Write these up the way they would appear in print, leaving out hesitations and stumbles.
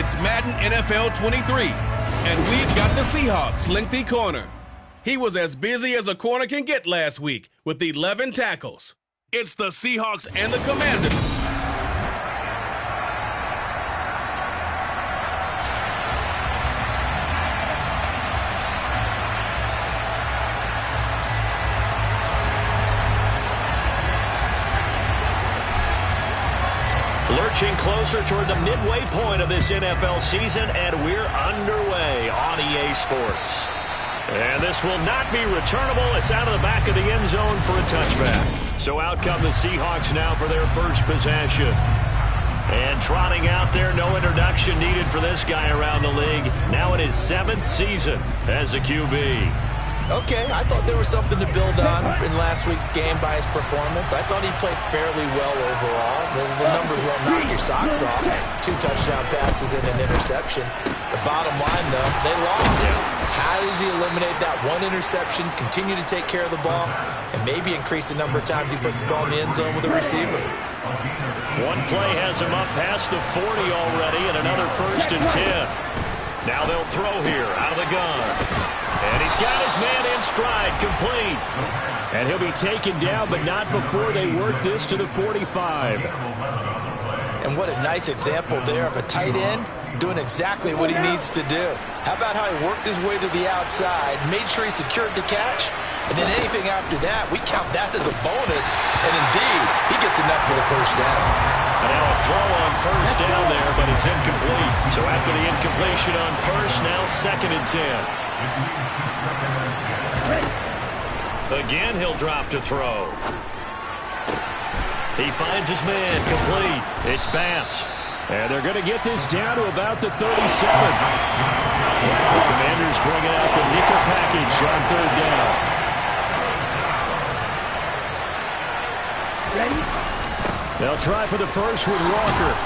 It's Madden NFL 23, and we've got the Seahawks lengthy corner. He was as busy as a corner can get last week with 11 tackles. It's the Seahawks and the Commanders. Lurching closer toward the midway point of this NFL season, and we're underway on EA Sports. And this will not be returnable. It's out of the back of the end zone for a touchback. So out come the Seahawks now for their first possession. And trotting out there, no introduction needed for this guy around the league. Now in his 7th season as a QB. Okay, I thought there was something to build on in last week's game by his performance. I thought he played fairly well overall. The numbers will knock your socks off. 2 touchdown passes and an interception. The bottom line, though, they lost. How does he eliminate that one interception, continue to take care of the ball, and maybe increase the number of times he puts the ball in the end zone with a receiver? One play has him up past the 40 already, and another 1st and 10. Now they'll throw here out of the gun. And he's got his man in stride, complete. And he'll be taken down, but not before they work this to the 45. And what a nice example there of a tight end doing exactly what he needs to do. How about how he worked his way to the outside, made sure he secured the catch, and then anything after that, we count that as a bonus. And indeed, he gets enough for the first down. And now a throw on 1st down there, but it's incomplete. So after the incompletion on 1st, now 2nd and 10. Again, he'll drop to throw. He finds his man, complete. It's Bass. And they're going to get this down to about the 37. The Commanders bringing out the nickel package on 3rd down. They'll try for the first with Walker.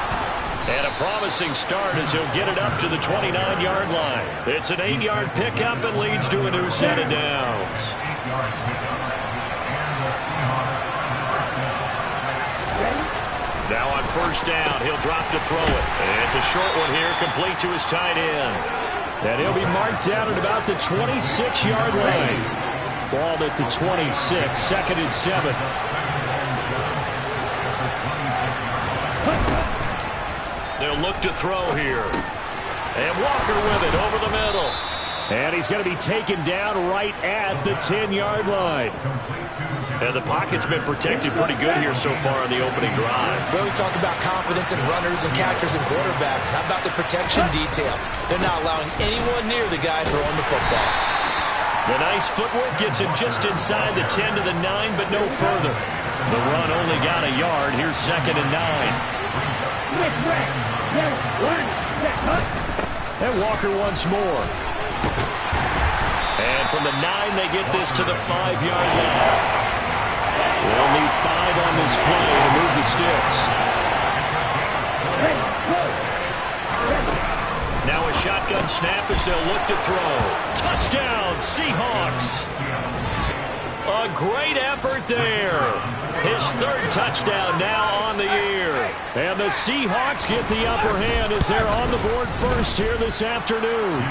And a promising start as he'll get it up to the 29-yard line. It's an 8-yard pickup and leads to a new set of downs. Now on 1st down, he'll drop to throw it. And it's a short one here, complete to his tight end. And he'll be marked down at about the 26-yard line. Balled at the 26, 2nd and 7. They'll look to throw here. And Walker with it over the middle. And he's going to be taken down right at the 10-yard line. And the pocket's been protected pretty good here so far on the opening drive. We always talk about confidence in runners and catchers and quarterbacks. How about the protection detail? They're not allowing anyone near the guy throwing the football. The nice footwork gets him just inside the 10 to the 9, but no further. The run only got a yard. Here's 2nd and 9. And Walker once more. And from the 9, they get this to the 5-yard line. They'll need 5 on this play to move the sticks. Now a shotgun snap as they'll look to throw. Touchdown, Seahawks. A great effort there. His 3rd touchdown now on the year. And the Seahawks get the upper hand as they're on the board first here this afternoon.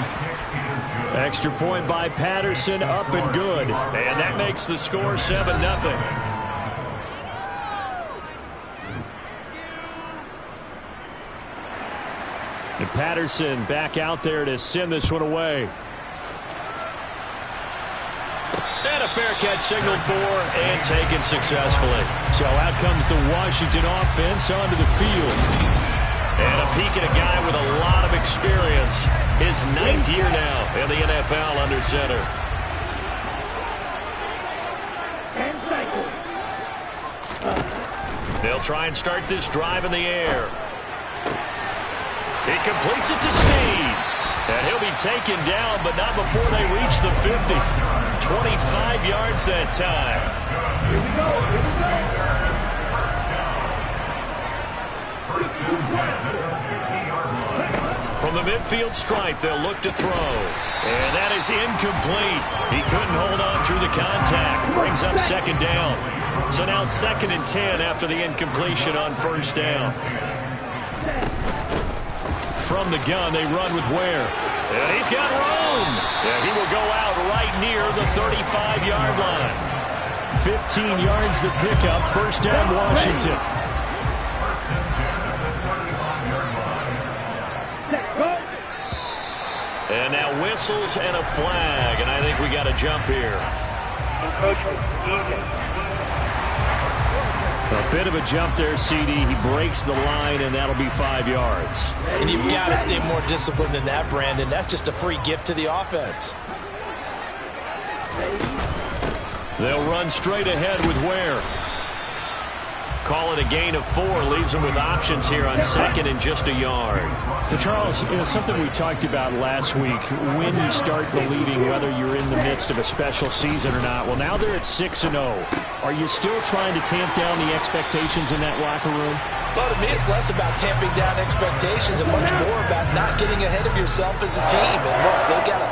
Extra point by Patterson, up and good. And that makes the score 7-0. And Patterson back out there to send this one away. And a fair catch signaled for and taken successfully. So out comes the Washington offense onto the field. And a peek at a guy with a lot of experience. His 9th year now in the NFL under center. They'll try and start this drive in the air. He completes it to Snead. And he'll be taken down, but not before they reach the 50. 25 yards that time. Here we go. From the midfield stripe, they'll look to throw. And that is incomplete. He couldn't hold on through the contact. Brings up 2nd down. So now 2nd and 10 after the incompletion on 1st down. from the gun. They run with Ware. And he's got room. And he will go out right near the 35-yard line. 15 yards the pickup. First down, Washington. And now whistles and a flag. And I think we got a jump here. A bit of a jump there, CD. He breaks the line, and that'll be 5 yards. And you've got to stay more disciplined than that, Brandon. That's just a free gift to the offense. They'll run straight ahead with Ware. Call it a gain of 4. Leaves them with options here on second and just a yard. Well, Charles, something we talked about last week, when you start believing whether you're in the midst of a special season or not. Well, now they're at 6-0. Are you still trying to tamp down the expectations in that locker room? Well, to me, it's less about tamping down expectations and much more about not getting ahead of yourself as a team. And look, they've got to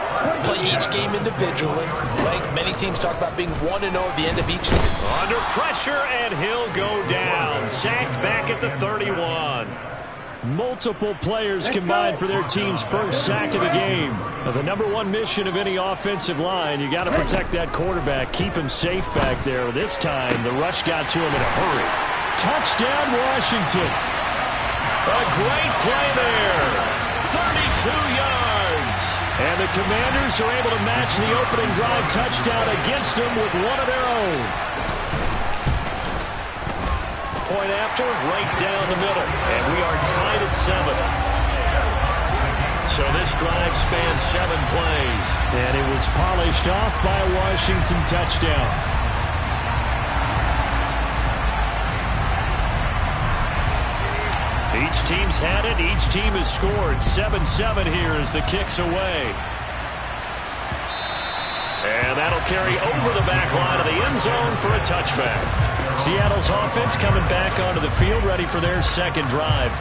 play each game individually. Like many teams talk about being 1-0 at the end of each game. Under pressure, and he'll go down. Sacked back at the 31. Multiple players combined for their team's first sack of the game. Now, the number one mission of any offensive line, you got to protect that quarterback, keep him safe back there. This time, the rush got to him in a hurry. Touchdown, Washington. A great play there. 32 yards. And the Commanders are able to match the opening drive touchdown against them with one of their own. Point after, right down the middle. And we are tied at 7. So this drive spans 7 plays. And it was polished off by a Washington touchdown. Each team's had it. Each team has scored. 7-7 here as the kick's away. And that'll carry over the back line of the end zone for a touchback. Seattle's offense coming back onto the field, ready for their second drive.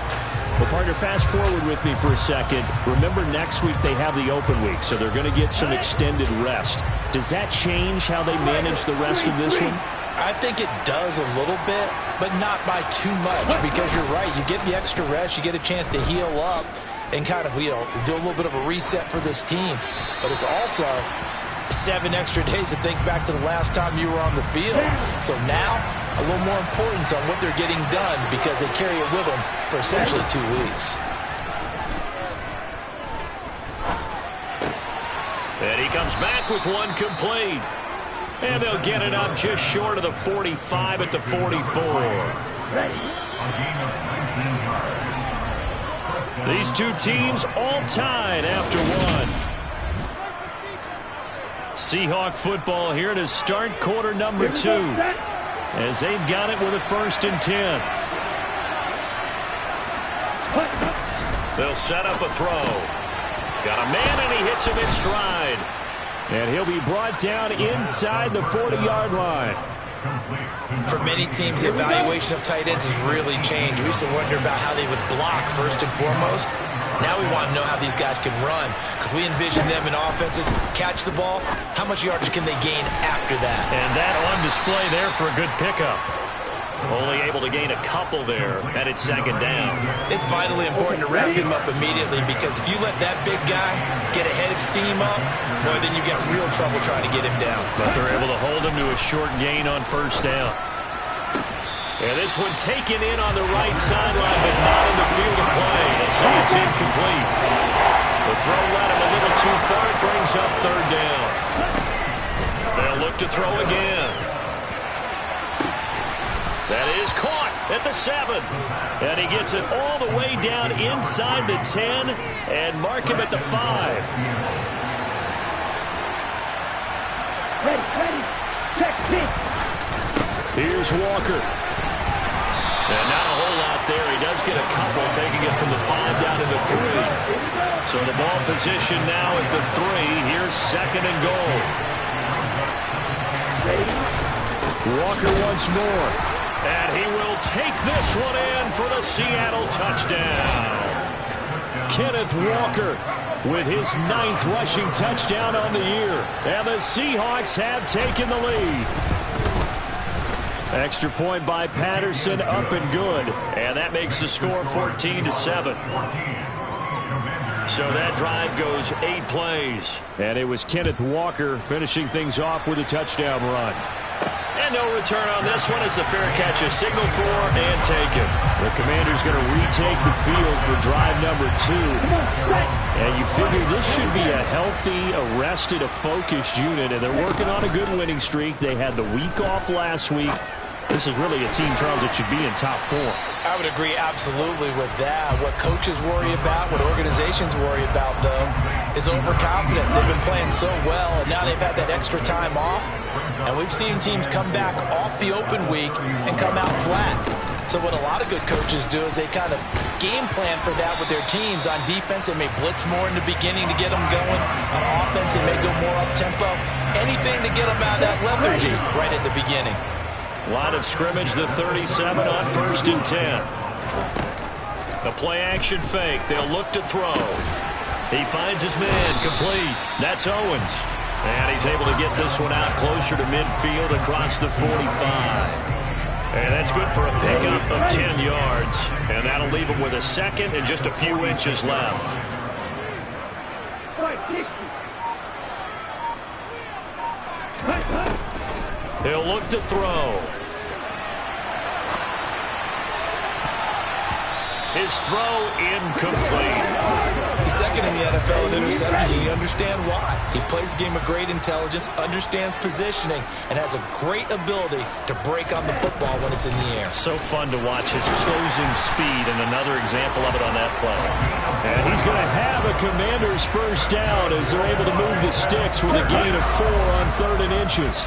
Well, partner, fast forward with me for a second. Remember, next week they have the open week, so they're going to get some extended rest. Does that change how they manage the rest of this one? I think it does a little bit, but not by too much, because you're right. You get the extra rest, you get a chance to heal up and kind of, do a little bit of a reset for this team. But it's also 7 extra days to think back to the last time you were on the field. So now, a little more importance on what they're getting done because they carry it with them for essentially 2 weeks. And he comes back with one complete. And they'll get it up just short of the 45 at the 44. These two teams all tied after one. Seahawk football here to start quarter number 2. As they've got it with a 1st and 10. They'll set up a throw. Got a man and he hits him in stride. And he'll be brought down inside the 40-yard line. For many teams, the evaluation of tight ends has really changed. We used to wonder about how they would block first and foremost. Now we want to know how these guys can run, because we envision them in offenses, catch the ball, how much yardage can they gain after that? And that on display there for a good pickup. Only able to gain a couple there, and it's 2nd down. It's vitally important to wrap him up immediately, because if you let that big guy get a head of steam up, boy, then you got real trouble trying to get him down. But they're able to hold him to a short gain on 1st down. And this one taken in on the right sideline, but not in the field of play. They say it's incomplete. The throw led him a little too far. It brings up 3rd down. They'll look to throw again. That is caught at the 7. And he gets it all the way down inside the 10 and mark him at the 5. Ready. Check. Here's Walker. And not a whole lot there. He does get a couple, taking it from the 5 down to the 3. So the ball position now at the 3. Here's 2nd and goal. Walker once more. And he will take this one in for the Seattle touchdown. Kenneth Walker with his 9th rushing touchdown on the year. And the Seahawks have taken the lead. Extra point by Patterson, up and good. And that makes the score 14-7. So that drive goes 8 plays. And it was Kenneth Walker finishing things off with a touchdown run. And no return on this one as the fair catch is signaled for and taken. The Commanders going to retake the field for drive number 2. And you figure this should be a healthy, arrested, a focused unit. And they're working on a good winning streak. They had the week off last week. This is really a team, Charles, that should be in top 4. I would agree absolutely with that. What coaches worry about, what organizations worry about, though, is overconfidence. They've been playing so well, and now they've had that extra time off. And we've seen teams come back off the open week and come out flat. So what a lot of good coaches do is they kind of game plan for that with their teams. On defense, they may blitz more in the beginning to get them going. On offense, they may go more up-tempo. Anything to get them out of that lethargy right at the beginning. Line of scrimmage, the 37 on 1st and 10. The play-action fake. They'll look to throw. He finds his man complete. That's Owens. And he's able to get this one out closer to midfield across the 45. And that's good for a pickup of 10 yards. And that'll leave him with a second and just a few inches left. He'll look to throw. His throw incomplete. He's second in the NFL in interceptions, and you understand why. He plays a game of great intelligence, understands positioning, and has a great ability to break on the football when it's in the air. So fun to watch his closing speed, and another example of it on that play. And he's going to have a Commanders first down as they're able to move the sticks with a gain of 4 on 3rd and inches.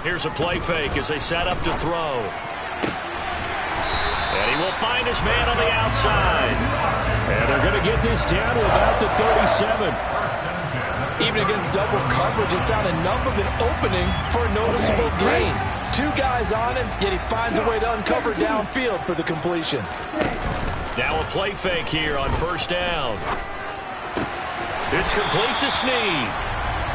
Here's a play fake as they set up to throw. And he will find his man on the outside. And they're going to get this down to about the 37. Even against double coverage, he found enough of an opening for a noticeable gain. 2 guys on him, yet he finds a way to uncover downfield for the completion. Now a play fake here on 1st down. It's complete to Snead.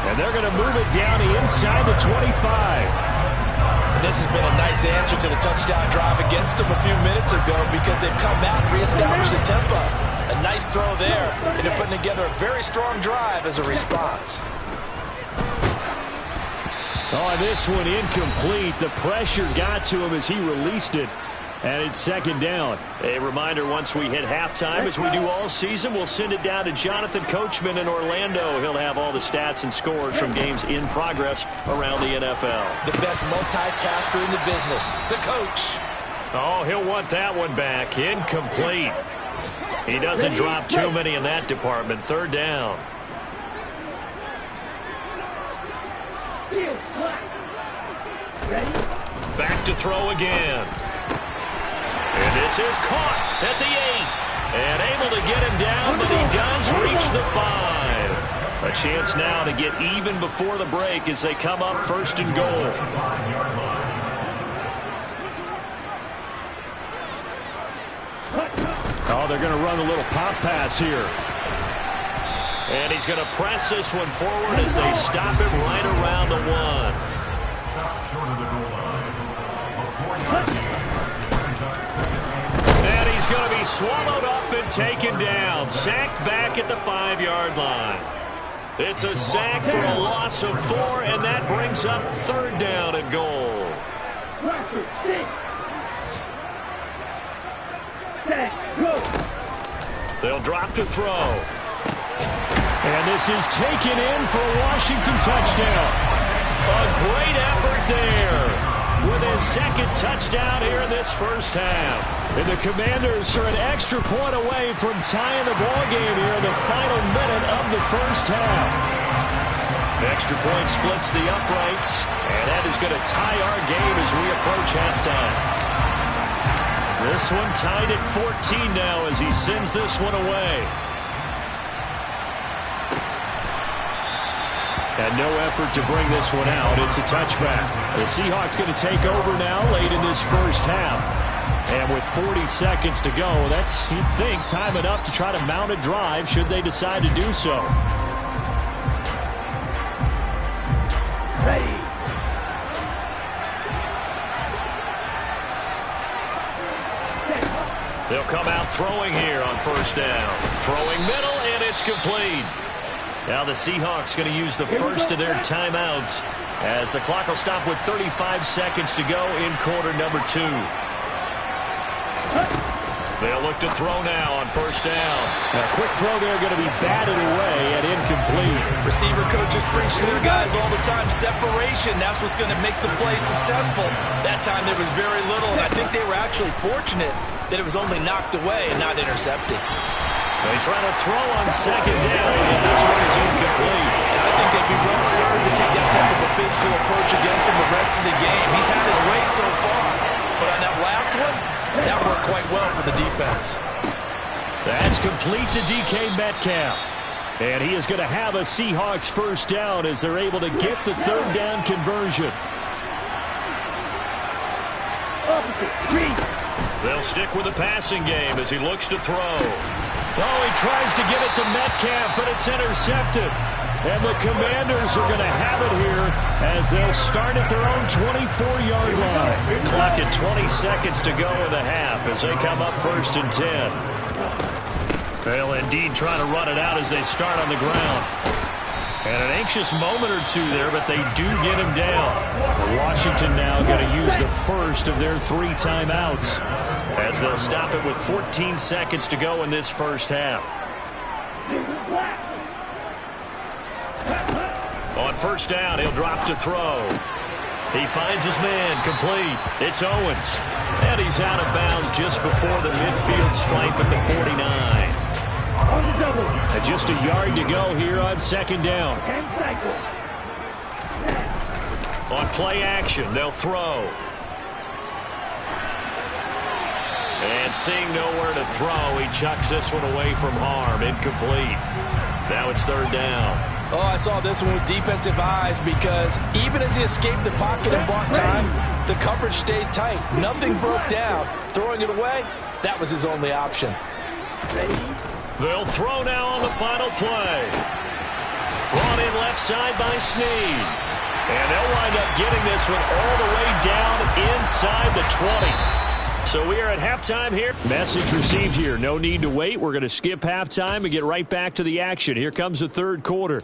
And they're going to move it down to inside the 25. And this has been a nice answer to the touchdown drive against them a few minutes ago because they've come out and reestablished the tempo. A nice throw there, and they're putting together a very strong drive as a response. Oh, and this one incomplete. The pressure got to him as he released it. And it's 2nd down. A reminder, once we hit halftime, as we do all season, we'll send it down to Jonathan Coachman in Orlando. He'll have all the stats and scores from games in progress around the NFL. The best multitasker in the business, the coach. Oh, he'll want that one back. Incomplete. He doesn't drop too many in that department. 3rd down. Back to throw again. And this is caught at the 8. And able to get him down, but he does reach the 5. A chance now to get even before the break as they come up 1st and goal. Oh, they're going to run a little pop pass here. And he's going to press this one forward as they stop him right around the 1. And he's going to be swallowed up and taken down. Sacked back at the 5-yard line. It's a sack for a loss of 4, and that brings up 3rd down and goal. They'll drop to throw. And this is taken in for a Washington touchdown. A great effort there with his 2nd touchdown here in this first half. And the Commanders are an extra point away from tying the ball game here in the final minute of the first half. Extra point splits the uprights, and that is going to tie our game as we approach halftime. This one tied at 14 now as he sends this one away. And no effort to bring this one out. It's a touchback. The Seahawks going to take over now late in this first half. And with 40 seconds to go, that's, you'd think, time enough to try to mount a drive should they decide to do so. Ready. They'll come out throwing here on first down. Throwing middle, and it's complete. Now the Seahawks going to use the first of their timeouts as the clock will stop with 35 seconds to go in quarter number 2. They'll look to throw now on first down. A quick throw there going to be batted away and incomplete. Receiver coaches preach to their guys all the time. Separation, that's what's going to make the play successful. That time there was very little, and I think they were actually fortunate that it was only knocked away and not intercepted. They try to throw on second down, and this one is incomplete. And I think they'd be well served to take that type of a physical approach against him the rest of the game. He's had his way so far, but on that last one, that worked quite well for the defense. That's complete to DK Metcalf. And he is going to have a Seahawks first down as they're able to get the third down conversion. They'll stick with the passing game as he looks to throw. Oh, he tries to get it to Metcalf, but it's intercepted. And the Commanders are going to have it here as they'll start at their own 24-yard line. Clock at 20 seconds to go in the half as they come up first and 10. They'll indeed try to run it out as they start on the ground. And an anxious moment or two there, but they do get him down. Washington now going to use the first of their 3 timeouts as they'll stop it with 14 seconds to go in this first half. On first down, he'll drop to throw. He finds his man, complete. It's Owens. And he's out of bounds just before the midfield stripe at the 49. And just a yard to go here on second down. On play action, they'll throw. And seeing nowhere to throw, he chucks this one away from harm. Incomplete. Now it's third down. Oh, I saw this one with defensive eyes because even as he escaped the pocket and bought time, the coverage stayed tight. Nothing broke down. Throwing it away, that was his only option. They'll throw now on the final play. Brought in left side by Snead. And they'll wind up getting this one all the way down inside the 20. So we are at halftime here. Message received here. No need to wait. We're going to skip halftime and get right back to the action. Here comes the third quarter.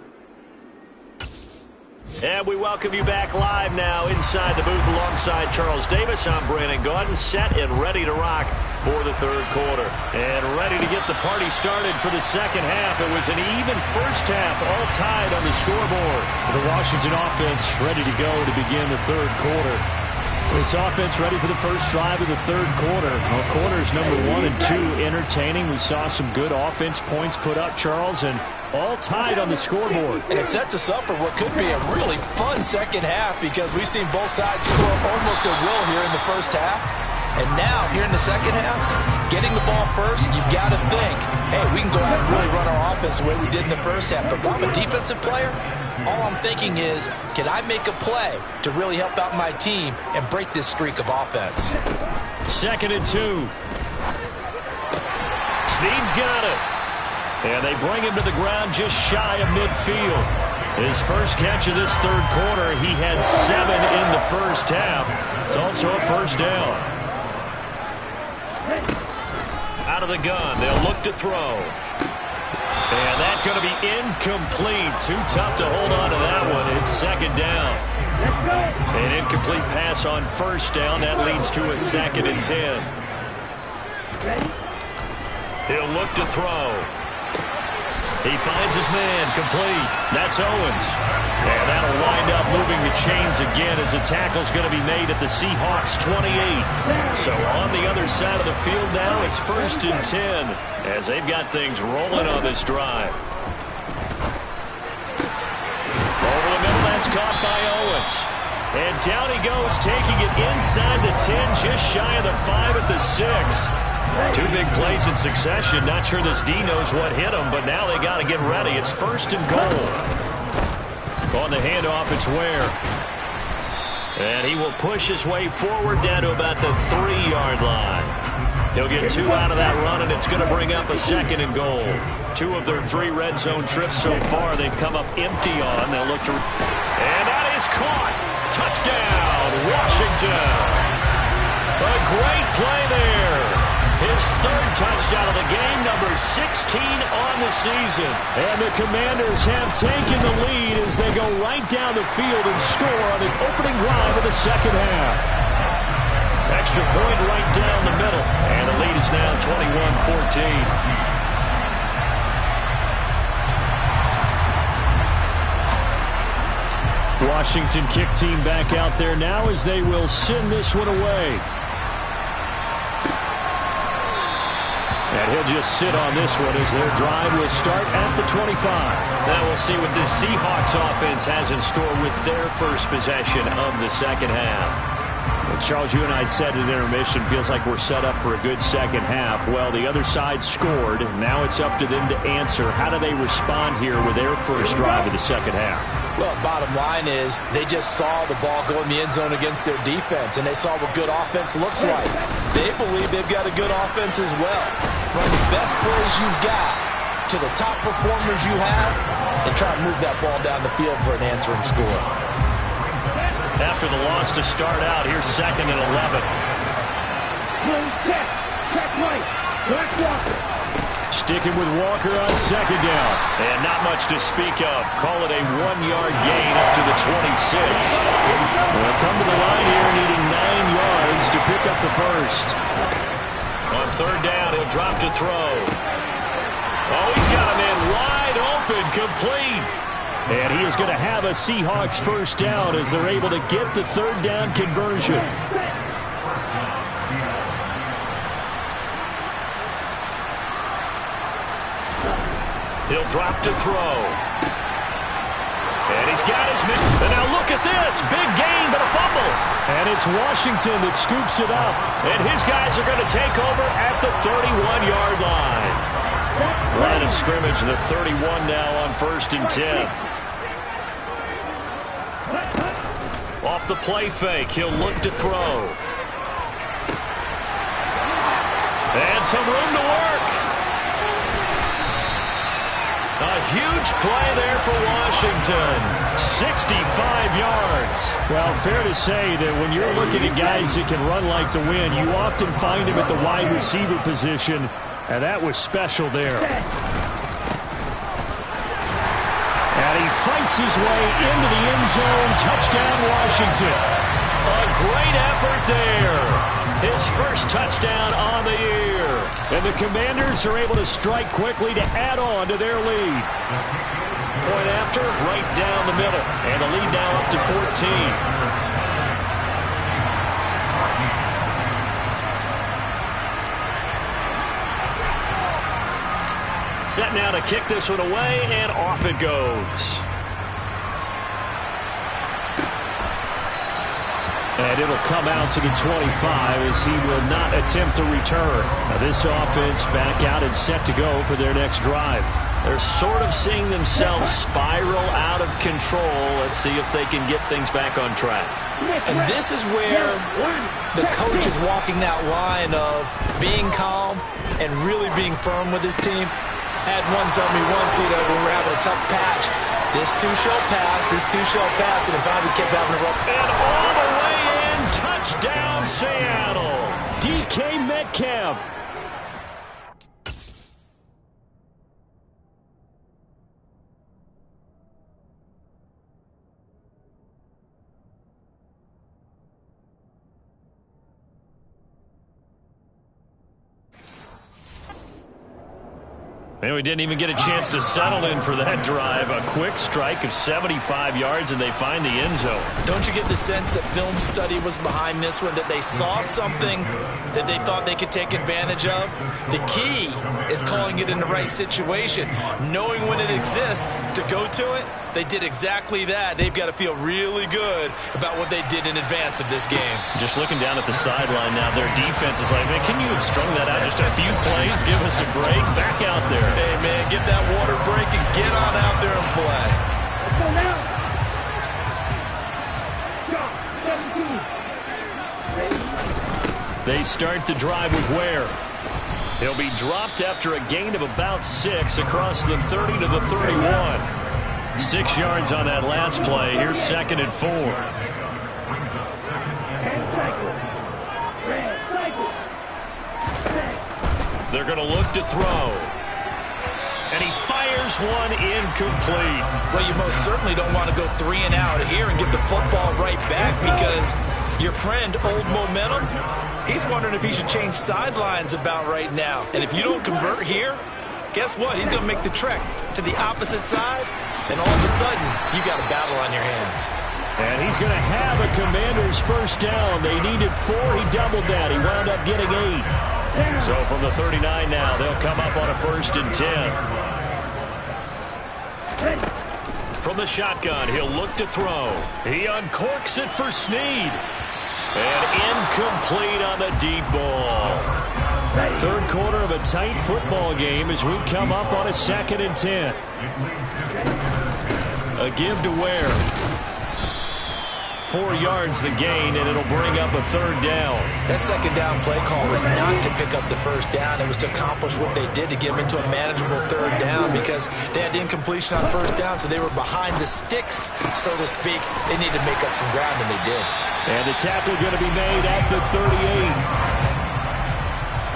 And we welcome you back live now inside the booth alongside Charles Davis. I'm Brandon Gaudin, set and ready to rock for the third quarter. And ready to get the party started for the second half. It was an even first half, all tied on the scoreboard. The Washington offense ready to go to begin the third quarter. This offense ready for the first drive of the third quarter. Well, quarters number 1 and 2 entertaining. We saw some good offense points put up, Charles, and all tied on the scoreboard. And it sets us up for what could be a really fun second half because we've seen both sides score almost at will here in the first half. And now, here in the second half, getting the ball first, you've got to think, hey, we can go out and really run our offense the way we did in the first half. But if I'm a defensive player, all I'm thinking is, can I make a play to really help out my team and break this streak of offense? Second and 2. Snead's got it. And they bring him to the ground just shy of midfield. His first catch of this third quarter, he had 7 in the first half. It's also a first down. Out of the gun, they'll look to throw. And that's going to be incomplete. Too tough to hold on to that one. It's second down. An incomplete pass on first down. That leads to a second and 10. He'll look to throw. He finds his man, complete. That's Owens. And that'll wind up moving the chains again as the tackle's going to be made at the Seahawks 28. So on the other side of the field now, it's first and 10 as they've got things rolling on this drive. Over the middle, that's caught by Owens. And down he goes, taking it inside the 10, just shy of the 5 at the 6. 2 big plays in succession. Not sure this D knows what hit him, but now they got to get ready. It's first and goal. On the handoff, it's Ware. And he will push his way forward down to about the 3-yard line. He'll get 2 out of that run, and it's going to bring up a second and goal. 2 of their 3 red zone trips so far, they've come up empty on. They'll look to... And that is caught. Touchdown, Washington. A great play there. His 3rd He's out of the game, number 16 on the season. And the Commanders have taken the lead as they go right down the field and score on the opening drive of the second half. Extra point right down the middle. And the lead is now 21-14. Washington kick team back out there now as they will send this one away. And he'll just sit on this one as their drive will start at the 25. Now we'll see what this Seahawks offense has in store with their first possession of the second half. Well, Charles, you and I said at intermission, feels like we're set up for a good second half. Well, the other side scored. Now it's up to them to answer. How do they respond here with their first drive of the second half? Well, bottom line is they just saw the ball go in the end zone against their defense, and they saw what good offense looks like. They believe they've got a good offense as well. From the best players you've got to the top performers you have, and try to move that ball down the field for an answering score. After the loss to start out, here's 2nd and 11. Check right. Black Walker. Sticking with Walker on second down. And not much to speak of. Call it a 1-yard gain up to the 26. They'll come to the line here needing 9 yards to pick up the first. On 3rd down, he'll drop to throw. Oh, he's got a man wide open, complete. And he is going to have a Seahawks first down as they're able to get the 3rd down conversion. He'll drop to throw. And he's got his man. And now look at this. Big gain, but a fumble. And it's Washington that scoops it up. And his guys are going to take over at the 31-yard line. Line of scrimmage, the 31 now on 1st and 10. Off the play fake, he'll look to throw. And some room to work. A huge play there for Washington. 65 yards. Well, fair to say that when you're looking at guys that can run like the wind, you often find them at the wide receiver position, and that was special there. And he fights his way into the end zone. Touchdown, Washington. A great effort there. His first touchdown on the year. And the Commanders are able to strike quickly to add on to their lead. Point after, right down the middle. And the lead now up to 14. Set now to kick this one away, and off it goes. And it'll come out to the 25 as he will not attempt to return. Now this offense back out and set to go for their next drive. They're sort of seeing themselves spiral out of control. Let's see if they can get things back on track. And this is where the coach is walking that line of being calm and really being firm with his team. Had one tell me once, when we were having a tough patch, this too shall pass, this too shall pass, and it finally kept having to run. And all the way in, touchdown Seattle. DK Metcalf. And we didn't even get a chance to settle in for that drive. A quick strike of 75 yards, and they find the end zone. Don't you get the sense that film study was behind this one, that they saw something that they thought they could take advantage of? The key is calling it in the right situation, knowing when it exists to go to it. They did exactly that. They've got to feel really good about what they did in advance of this game. Just looking down at the sideline now, their defense is like, man, can you have strung that out just a few plays? Give us a break. Back out there. Hey, man, get that water break and get on out there and play. They start the drive with Ware. He'll be dropped after a gain of about 6 across the 30 to the 31. 6 yards on that last play. Here's 2nd and 4. They're going to look to throw. And he fires one incomplete. Well, you most certainly don't want to go 3 and out here and get the football right back because your friend, Old Momentum, he's wondering if he should change sidelines about right now. And if you don't convert here, guess what? He's going to make the trek to the opposite side, and all of a sudden, you got a battle on your hands. And he's going to have a Commanders first down. They needed 4. He doubled that. He wound up getting 8. So from the 39 now, they'll come up on a 1st and 10. From the shotgun, he'll look to throw. He uncorks it for Snead. And incomplete on the deep ball. 3rd quarter of a tight football game as we come up on a 2nd and 10. A give to Ware. 4 yards the gain, and it'll bring up a 3rd down. That 2nd down play call was not to pick up the 1st down. It was to accomplish what they did to get them into a manageable 3rd down because they had incompletion on 1st down, so they were behind the sticks, so to speak. They needed to make up some ground, and they did. And the tackle going to be made at the 38.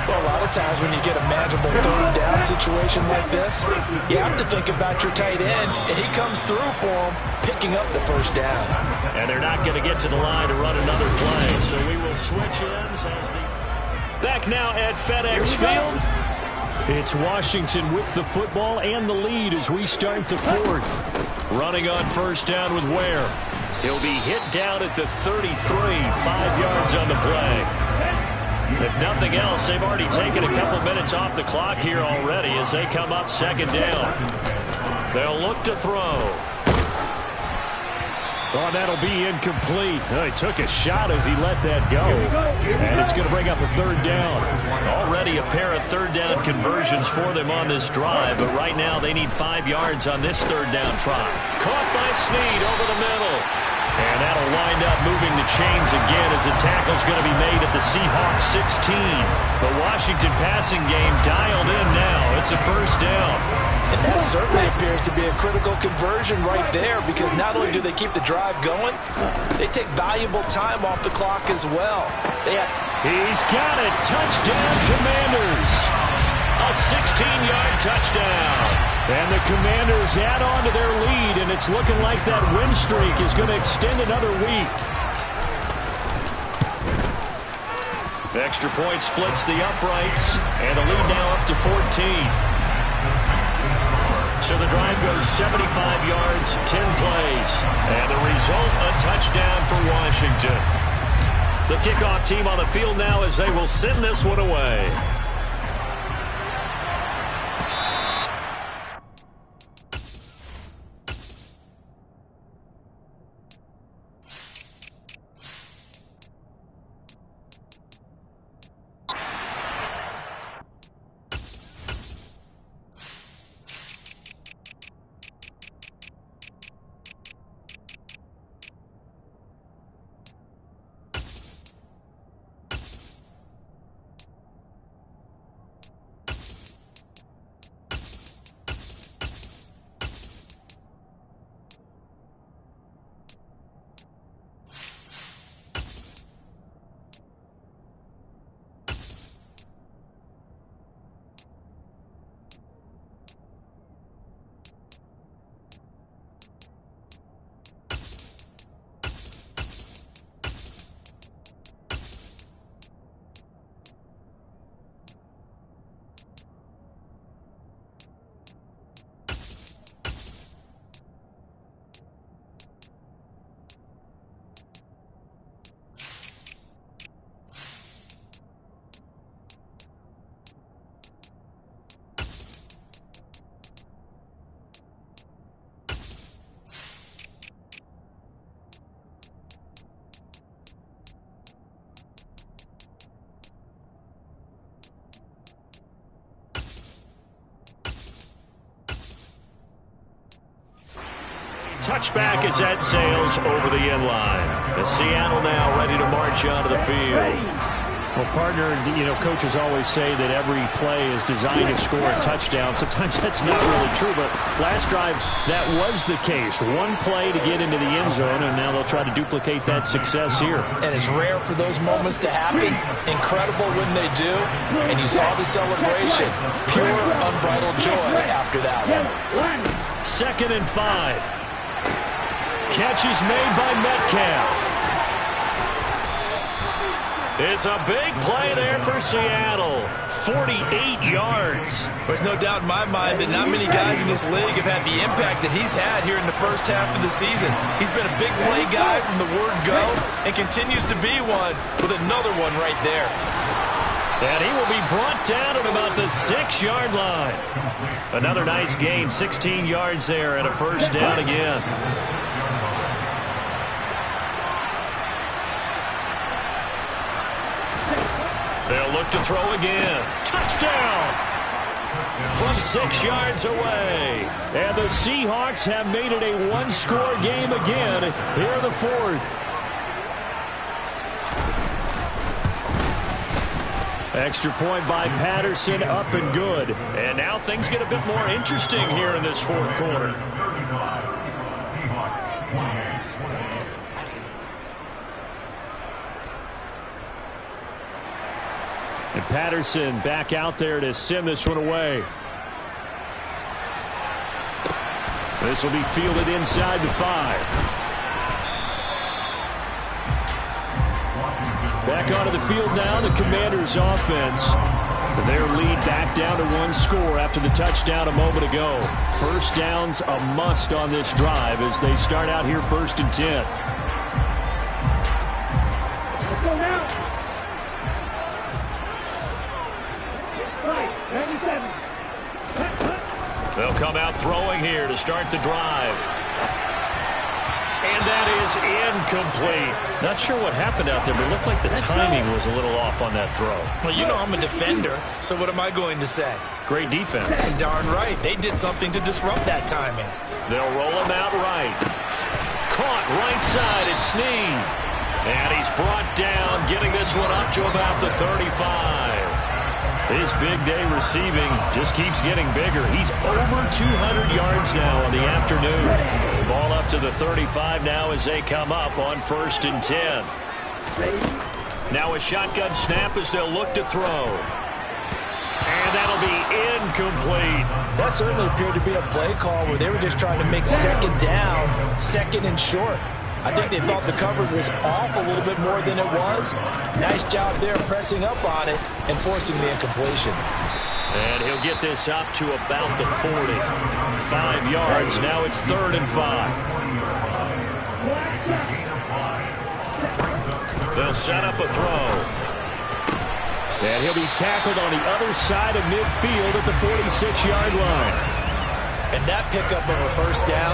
Well, a lot of times when you get a manageable 3rd down situation like this, you have to think about your tight end, and he comes through for him, picking up the 1st down. And they're not going to get to the line to run another play, so we will switch ends as the... Back now at FedEx Field. It's Washington with the football and the lead as we start the 4th. Running on 1st down with Ware. He'll be hit down at the 33, 5 yards on the play. If nothing else, they've already taken a couple minutes off the clock here already as they come up 2nd down. They'll look to throw. Oh, that'll be incomplete. He took a shot as he let that go. And it's going to bring up a 3rd down. Already a pair of 3rd down conversions for them on this drive, but right now they need 5 yards on this 3rd down try. Caught by Snead over the middle. And that'll wind up moving the chains again as the tackle's going to be made at the Seahawks 16. The Washington passing game dialed in now. It's a 1st down. And that certainly appears to be a critical conversion right there because not only do they keep the drive going, they take valuable time off the clock as well. He's got it. Touchdown, Commanders. A 16-yard touchdown. And the Commanders add on to their lead, and it's looking like that win streak is going to extend another week. The extra point splits the uprights, and the lead now up to 14. So the drive goes 75 yards, 10 plays. And the result, a touchdown for Washington. The kickoff team on the field now as they will send this one away. Touchback as that sails over the end line. The Seattle now ready to march onto the field. Well, partner, coaches always say that every play is designed to score a touchdown. Sometimes that's not really true, but last drive, that was the case. One play to get into the end zone, and now they'll try to duplicate that success here. And it's rare for those moments to happen. Incredible when they do. And you saw the celebration. Pure, unbridled joy after that one. 2nd and 5. Catch is made by Metcalf. It's a big play there for Seattle. 48 yards. There's no doubt in my mind that not many guys in this league have had the impact that he's had here in the first half of the season. He's been a big play guy from the word go and continues to be one with another one right there. And he will be brought down at about the 6-yard line. Another nice gain, 16 yards there and a first down again. They'll look to throw again. Touchdown! From 6 yards away. And the Seahawks have made it a one-score game again here in the 4th. Extra point by Patterson, up and good. And now things get a bit more interesting here in this 4th quarter. And Patterson back out there to send this one away. This will be fielded inside the 5. Back onto the field now, the Commanders' offense. Their lead back down to 1 score after the touchdown a moment ago. First down's a must on this drive as they start out here 1st and 10. Let's go now. 97. They'll come out throwing here to start the drive. And that is incomplete. Not sure what happened out there, but it looked like the timing was a little off on that throw. Well, you know I'm a defender, so what am I going to say? Great defense. Darn right. They did something to disrupt that timing. They'll roll him out right. Caught right side at Snead. And he's brought down, getting this one up to about the 35. His big day receiving just keeps getting bigger. He's over 200 yards now on the afternoon. Ball up to the 35 now as they come up on 1st and 10. Now a shotgun snap as they'll look to throw. And that'll be incomplete. That certainly appeared to be a play call where they were just trying to make 2nd down, 2nd and short. I think they thought the coverage was off a little bit more than it was. Nice job there pressing up on it and forcing the incompletion. And he'll get this up to about the 40. 5 yards. Now it's 3rd and 5. They'll set up a throw. And he'll be tackled on the other side of midfield at the 46-yard line. And that pickup of a first down,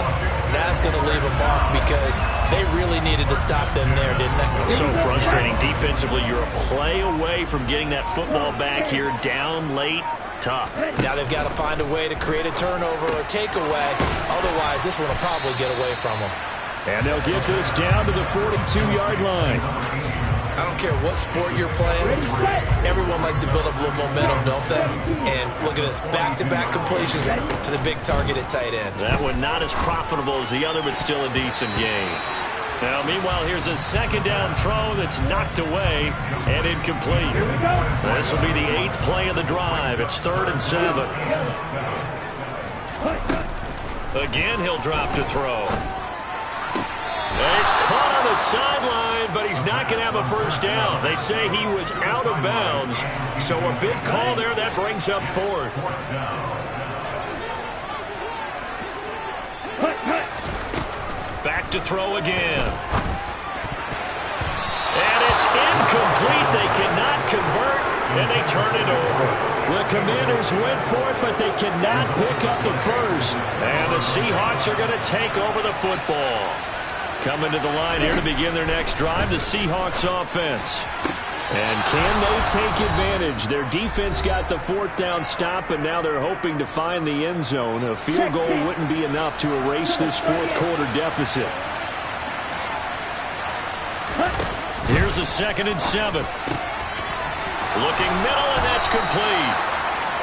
that's going to leave a mark because they really needed to stop them there, didn't they? So frustrating. Defensively, you're a play away from getting that football back here down late. Tough. Now they've got to find a way to create a turnover or takeaway. Otherwise, this one will probably get away from them. And they'll get this down to the 42-yard line. I don't care what sport you're playing. Everyone likes to build up a little momentum, don't they? And look at this. Back-to-back completions to the big target at tight end. That one not as profitable as the other, but still a decent game. Now, meanwhile, here's a 2nd down throw that's knocked away and incomplete. This will be the 8th play of the drive. It's 3rd and 7. Again, he'll drop to throw. He's caught on the sideline, but he's not going to have a first down. They say he was out of bounds, so a big call there. That brings up 4th. Back to throw again. And it's incomplete. They cannot convert, and they turn it over. The Commanders went for it, but they cannot pick up the first. And the Seahawks are going to take over the football. Coming to the line here to begin their next drive, the Seahawks offense. And can they take advantage? Their defense got the 4th down stop, and now they're hoping to find the end zone. A field goal wouldn't be enough to erase this 4th quarter deficit. Here's a 2nd and 7. Looking middle, and that's complete.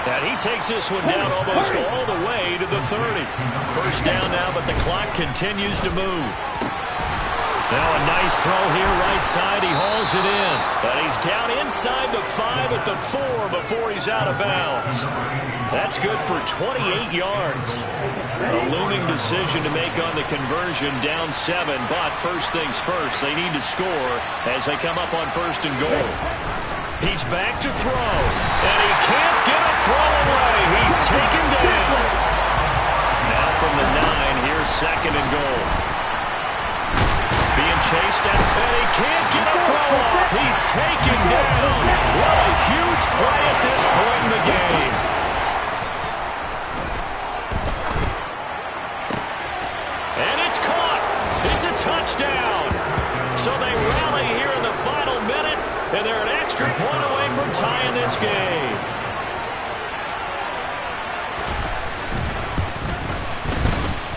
And he takes this one down almost all the way to the 30. First down now, but the clock continues to move. Now a nice throw here right side. He hauls it in. But he's down inside the 5 at the 4 before he's out of bounds. That's good for 28 yards. A looming decision to make on the conversion, down 7. But first things first, they need to score as they come up on first and goal. He's back to throw. And he can't get a throw away. He's taken down. Now from the 9, here's second and goal. Being chased down, and he can't get a throw off. He's taken down. What a huge play at this point in the game. And it's caught. It's a touchdown. So they rally here in the final minute, and they're an extra point away from tying this game.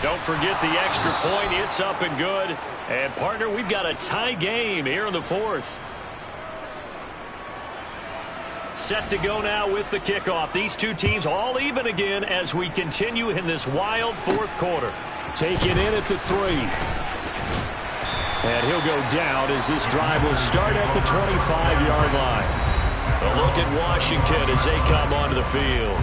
Don't forget the extra point. It's up and good. And, partner, we've got a tie game here in the 4th. Set to go now with the kickoff. These two teams all even again as we continue in this wild 4th quarter. Taken in at the 3. And he'll go down as this drive will start at the 25-yard line. A look at Washington as they come onto the field.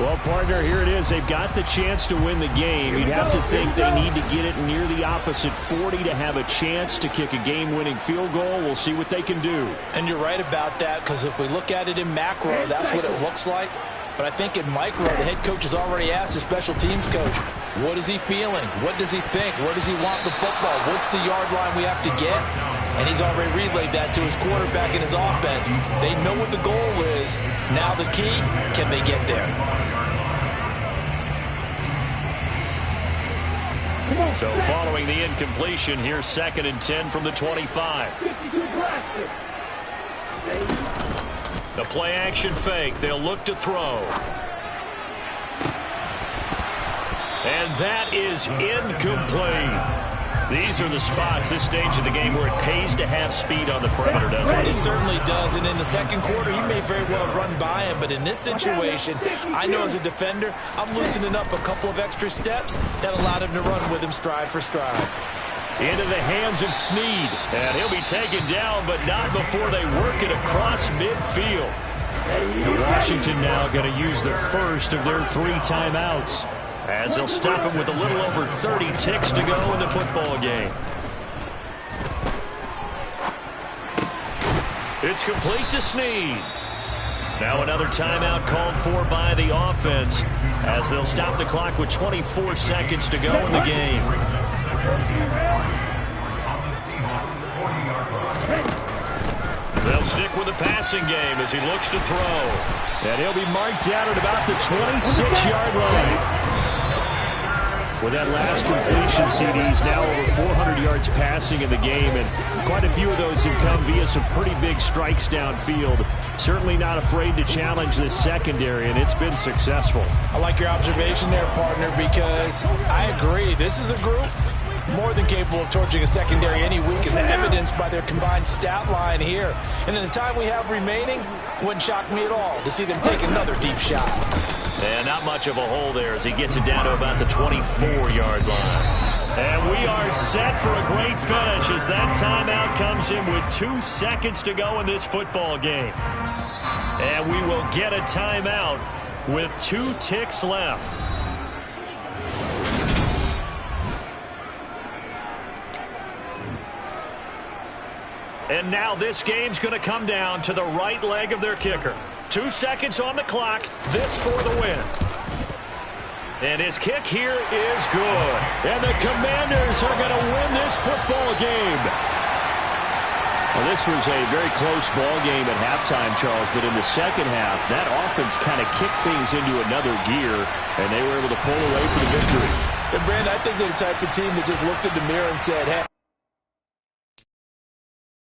Well, partner, here it is. They've got the chance to win the game. You'd have to think they need to get it near the opposite 40 to have a chance to kick a game-winning field goal. We'll see what they can do. And you're right about that, because if we look at it in macro, that's what it looks like. But I think in micro, the head coach has already asked the special teams coach, what is he feeling? What does he think? Where does he want the football? What's the yard line we have to get? And he's already relayed that to his quarterback and his offense. They know what the goal is. Now the key, can they get there? So following the incompletion, here's second and 10 from the 25. The play action fake. They'll look to throw. And that is incomplete. These are the spots, this stage of the game, where it pays to have speed on the perimeter, doesn't it? It certainly does, and in the second quarter, he may very well run by him, but in this situation, I know as a defender, I'm loosening up a couple of extra steps that allowed him to run with him stride for stride. Into the hands of Snead, and he'll be taken down, but not before they work it across midfield. Washington now going to use the first of their 3 timeouts, as they'll stop him with a little over 30 ticks to go in the football game. It's complete to Snead. Now another timeout called for by the offense as they'll stop the clock with 24 seconds to go in the game. They'll stick with the passing game as he looks to throw. And he'll be marked down at about the 26-yard line. With that last completion, CD's now over 400 yards passing in the game, and quite a few of those have come via some pretty big strikes downfield. Certainly not afraid to challenge this secondary, and it's been successful. I like your observation there, partner, because I agree. This is a group more than capable of torching a secondary any week, as evidenced by their combined stat line here. And in the time we have remaining, wouldn't shock me at all to see them take another deep shot. And not much of a hole there as he gets it down to about the 24-yard line. And we are set for a great finish as that timeout comes in with 2 seconds to go in this football game. And we will get a timeout with 2 ticks left. And now this game's going to come down to the right leg of their kicker. 2 seconds on the clock. This for the win. And his kick here is good. And the Commanders are going to win this football game. Well, this was a very close ball game at halftime, Charles, but in the second half, that offense kind of kicked things into another gear, and they were able to pull away for the victory. And, Brandon, I think they're the type of team that just looked in the mirror and said, hey,